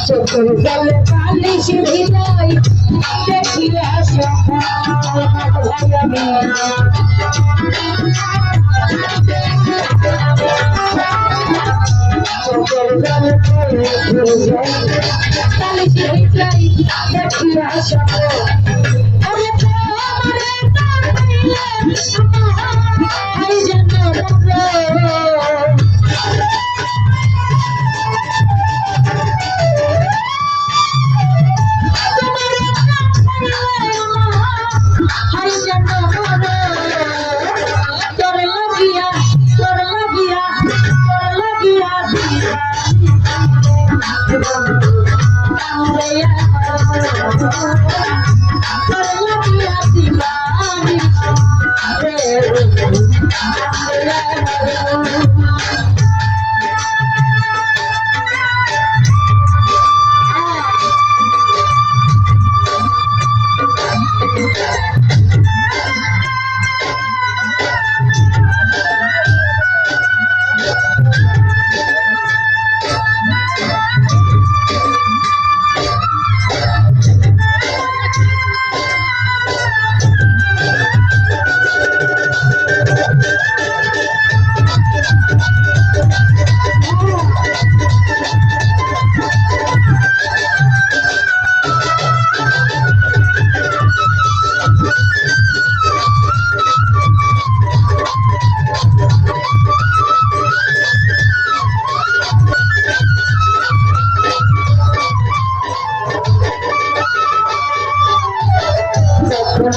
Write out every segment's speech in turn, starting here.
চোখের জলে বালিশ হৃদয় দেখিয়া সকাল আমি চোখের জলে বালিশ হৃদয় দেখিয়া সকাল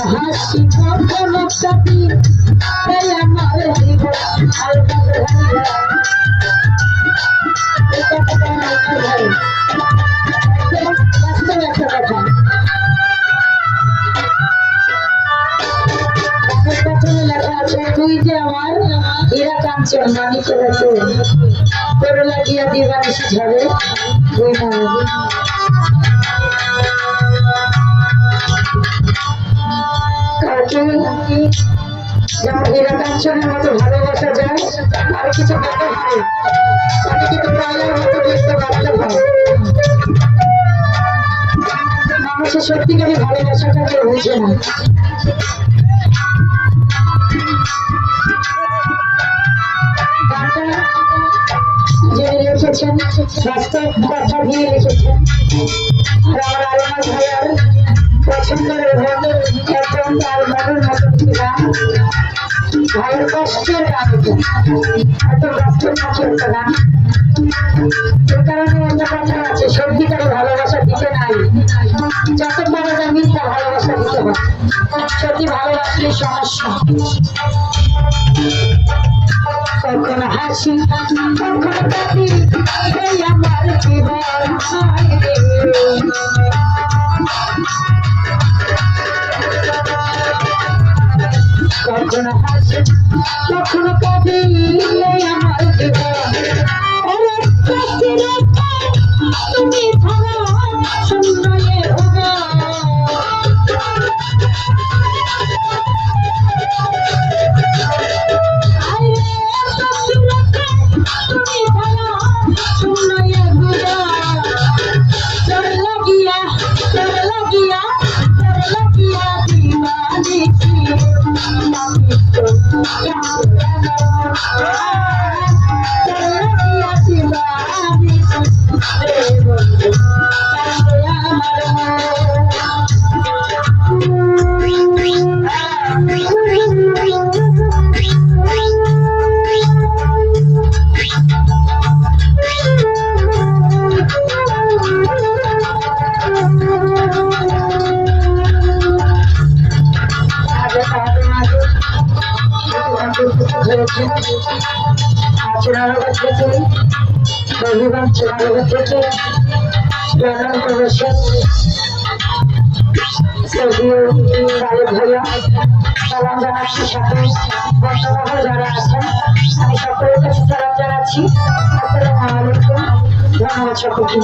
হাসি কখনো কাটি আমার জীবন তুই যে আমার হীরা কাঞ্চন মানিক তোর লাগিয়া দিবানিস ঝরে তুই যেমন হীরা কাঞ্চনের মতো ভালোবাসা যায় আর কিছু বলতে হয় অনেকে তো প্রাণের মতো দেখতে বাড়তে হয় মানুষের সত্যিকারী ভালোবাসাটা কেউ বুঝে না যিনি লিখেছেন বাস্তব কথা দিয়ে লিখেছেন আর আমার আলমার ভাইয়ার পছন্দের একদম তার মনের মতন কিনা ভাইয়ের কষ্টের গান এত বাস্তব থাকে একটা গান এই কারণে অন্য কথা আছে সত্যিকারে ভালোবাসা দিতে নাই যত বড় যা মিথ্যা ভালোবাসা দিতে হয় সত্যি ভালোবাসলে সমস্যা কখনো হাসি কখনো কাঁদি এই আমার জীবন কখনো হাসি কখনো কাঁদি এই আমার জীবন তুমি ধরো সুন্দরে চুনারগঞ্জ থেকে রবিবার চুনারগঞ্জ থেকে প্রণাম করেছেন ভাইয়া সালাম জানাচ্ছি সাথে বর্ষমহল যারা আছেন আমি সকলের কাছে সালাম জানাচ্ছি আসসালামু আলাইকুম ধন্যবাদ সকলকে